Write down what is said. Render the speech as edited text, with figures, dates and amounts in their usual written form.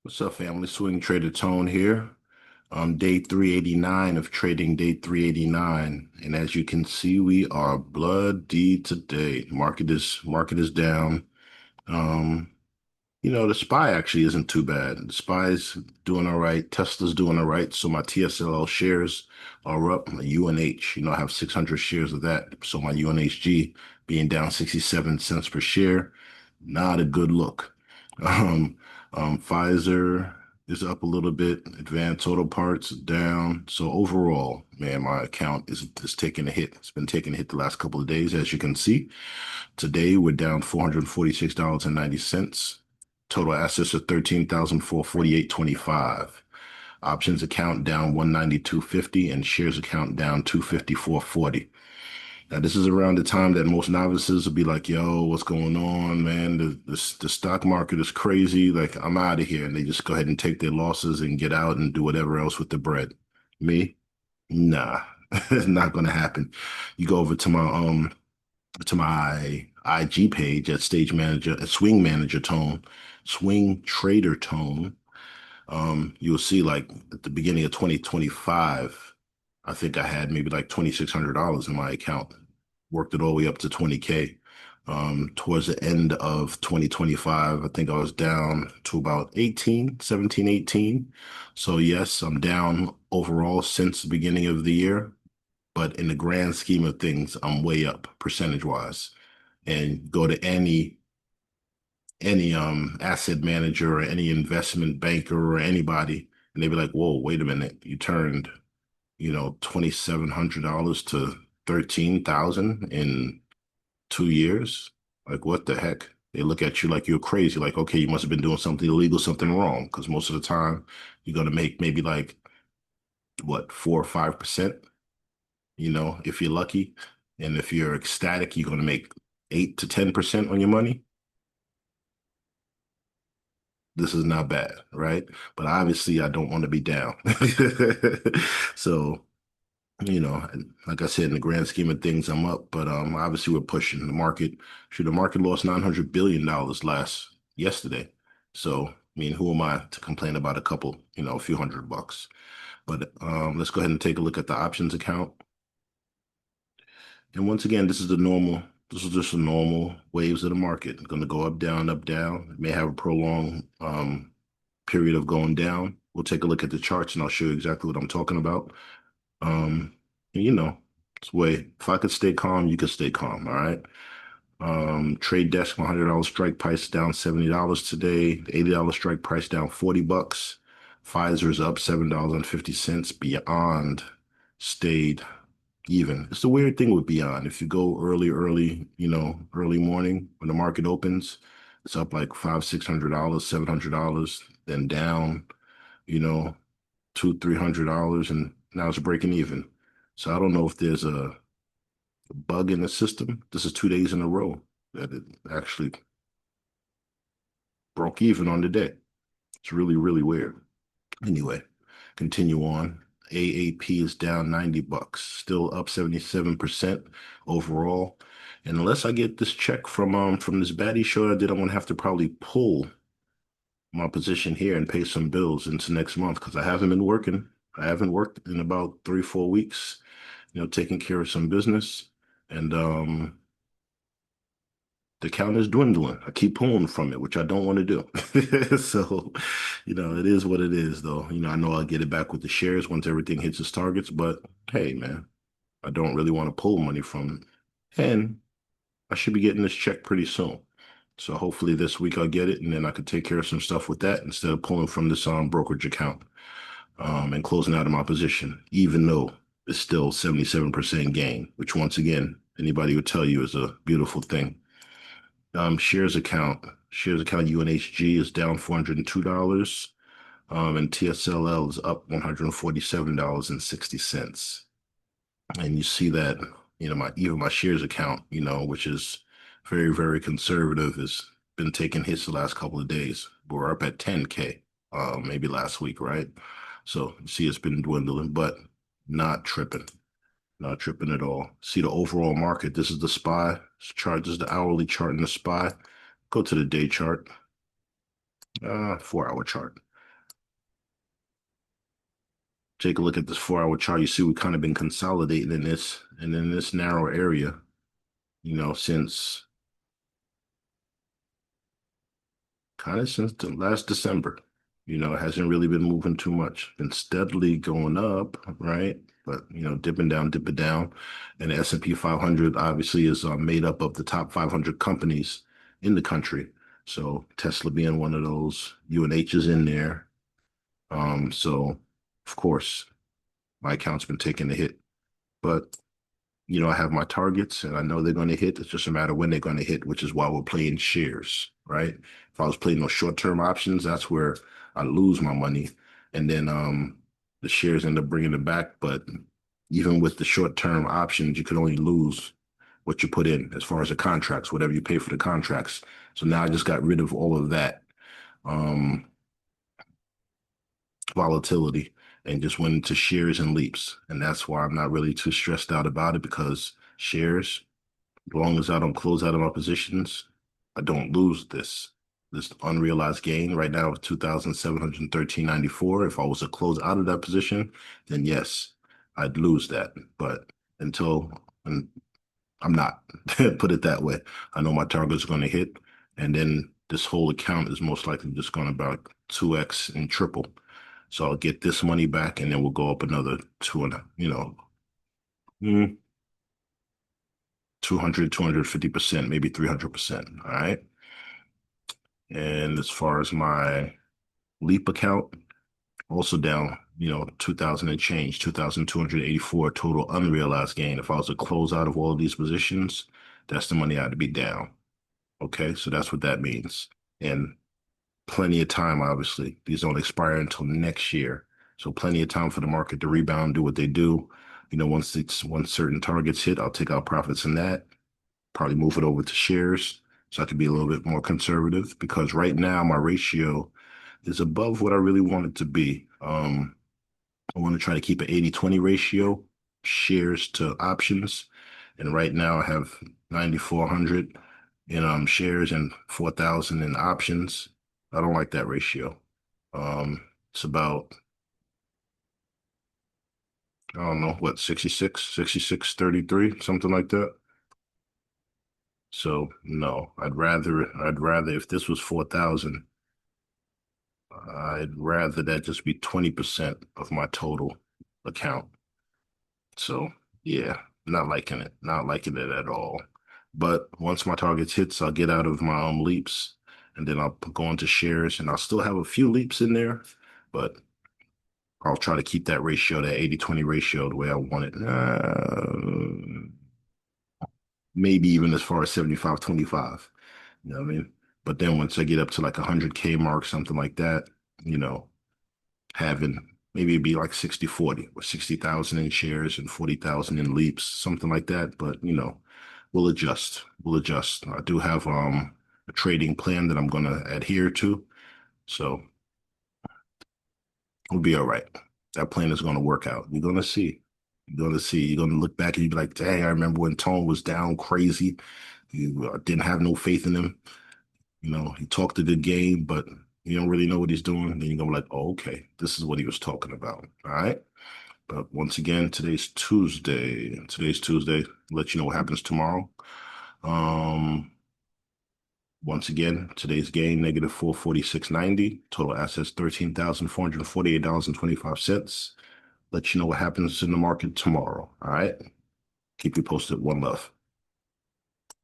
What's up, family? Swing Trader Tone here. Day 389 of trading, day 389. And as you can see, we are bloody today. Market is down. Um, the SPY actually isn't too bad. The SPY's doing all right. Tesla's doing all right. So my TSLL shares are up. My UNH, I have 600 shares of that. So my UNHG being down 67 cents per share, not a good look. Um, Pfizer is up a little bit. Advanced Auto Parts down. So overall, man, my account is taking a hit. It's been taking a hit the last couple of days, as you can see. Today we're down $446.90. Total assets are 13,448.25. Options account down 192.50 and shares account down 254.40. Now, this is around the time that most novices will be like, yo, what's going on, man? The stock market is crazy. Like, I'm out of here. And they just go ahead and take their losses and get out and do whatever else with the bread. Me? Nah, it's not going to happen. You go over to my IG page at Stage Manager, at Swing Manager Tone, Swing Trader Tone. You'll see like at the beginning of 2025, I think I had maybe like $2,600 in my account. Worked it all the way up to 20K. Towards the end of 2025, I think I was down to about 18, 17, 18. So yes, I'm down overall since the beginning of the year, but in the grand scheme of things, I'm way up percentage wise. And go to any asset manager or any investment banker or anybody, and they'd be like, "Whoa, wait a minute, you turned, $2,700 to 13,000 in 2 years? Like, what the heck?" They look at you like you're crazy. Like, okay, you must have been doing something illegal, something wrong, because most of the time you're gonna make maybe like what, 4 or 5%, if you're lucky. And if you're ecstatic, you're gonna make 8 to 10% on your money. This is not bad, right? But obviously, I don't want to be down. So, like I said, in the grand scheme of things, I'm up, but obviously we're pushing the market. Shoot, the market lost $900 billion yesterday. So, I mean, who am I to complain about a few $100? But let's go ahead and take a look at the options account. And once again, this is just the normal waves of the market. Going to go up, down, up, down. It may have a prolonged period of going down. We'll take a look at the charts and I'll show you exactly what I'm talking about. And, it's way, if I could stay calm, you could stay calm. All right. Trade desk, $100 strike price down $70 today. The $80 strike price down $40. Pfizer's up $7.50. Beyond stayed even. It's the weird thing with Beyond. If you go early, early morning when the market opens, it's up like $500, $600, $700, then down, you know, $200, $300, and now it's breaking even. So I don't know if there's a bug in the system. This is 2 days in a row that it actually broke even on the day. It's really, really weird. Anyway, continue on. AAP is down $90, still up 77% overall. And unless I get this check from this baddie show I did, I'm gonna have to probably pull my position here and pay some bills into next month because I haven't been working. I haven't worked in about 3, 4 weeks, taking care of some business. And the count is dwindling. I keep pulling from it, which I don't want to do. So, it is what it is, though. I know I'll get it back with the shares once everything hits its targets, but hey, man, I don't really want to pull money from it. And I should be getting this check pretty soon. So hopefully this week I'll get it, and then I could take care of some stuff with that instead of pulling from this brokerage account and closing out of my position, even though it's still 77% gain, which once again, anybody would tell you is a beautiful thing. Shares account UNHG is down $402. And TSLL is up $147.60. And you see that, my shares account, which is very, very conservative, has been taking hits the last couple of days. We're up at 10K, maybe last week, right? So you see it's been dwindling, but not tripping. Not tripping at all. See the overall market. This is the SPY chart. This is the hourly chart in the SPY. Go to the day chart, 4 hour chart. take a look at this 4 hour chart, you see we kind of been consolidating in this and in this narrow area, since kind of since the last December. It hasn't really been moving too much. Been steadily going up, right? But dipping down, dipping down. And the S&P 500 obviously is made up of the top 500 companies in the country. So Tesla being one of those, UNH is in there. So of course, my account's been taking a hit, but I have my targets and I know they're going to hit. It's just a matter of when they're going to hit, which is why we're playing shares, right? If I was playing those short-term options, that's where I lose my money. And then the shares end up bringing it back. But even with the short-term options, you could only lose what you put in as far as the contracts, whatever you pay for the contracts. So now I just got rid of all of that um, volatility and just went into shares and leaps. And that's why I'm not really too stressed out about it because shares, as long as I don't close out of my positions, I don't lose this unrealized gain right now of 2,713.94. If I was to close out of that position, then yes, I'd lose that. But until and I'm not, put it that way. I know my target's going to hit, and then this whole account is most likely just going to about 2x and triple. So I'll get this money back, and then we'll go up another two and mm, 200, 250%, maybe 300%. All right. And as far as my Leap account, also down, 2000 and change, 2,284 total unrealized gain. If I was to close out of all of these positions, that's the money I had to be down. Okay. So that's what that means. And plenty of time, obviously. These don't expire until next year. So plenty of time for the market to rebound, do what they do. Once certain targets hit, I'll take out profits in that, probably move it over to shares so I can be a little bit more conservative because right now my ratio is above what I really want it to be. I want to try to keep an 80-20 ratio, shares to options. And right now I have 9,400 in shares and 4,000 in options. I don't like that ratio. It's about, I don't know, what, 66, 33, something like that. So no, I'd rather if this was 4,000, I'd rather that just be 20% of my total account. So yeah, not liking it at all. But once my targets hits, I'll get out of my leaps and then I'll go into shares and I'll still have a few leaps in there, but I'll try to keep that ratio, that 80-20 ratio the way I want it. Maybe even as far as 75-25. You know what I mean? But then once I get up to like 100K mark, something like that, you know, having maybe it'd be like 60-40 or 60,000 in shares and 40,000 in leaps, something like that. But, we'll adjust. We'll adjust. I do have a trading plan that I'm going to adhere to. So we'll be all right. That plan is going to work out. You're going to see. You're going to see. You're going to look back and you be like, dang, I remember when Tone was down crazy. You didn't have no faith in him. He talked a good game, but you don't really know what he's doing. Then you're gonna be like, oh, okay, this is what he was talking about. All right. But once again, today's Tuesday. Today's Tuesday. Let you know what happens tomorrow. Um, Once again, today's gain negative 446.90. Total assets $13,448.25. Let you know what happens in the market tomorrow. All right. Keep you posted. One love.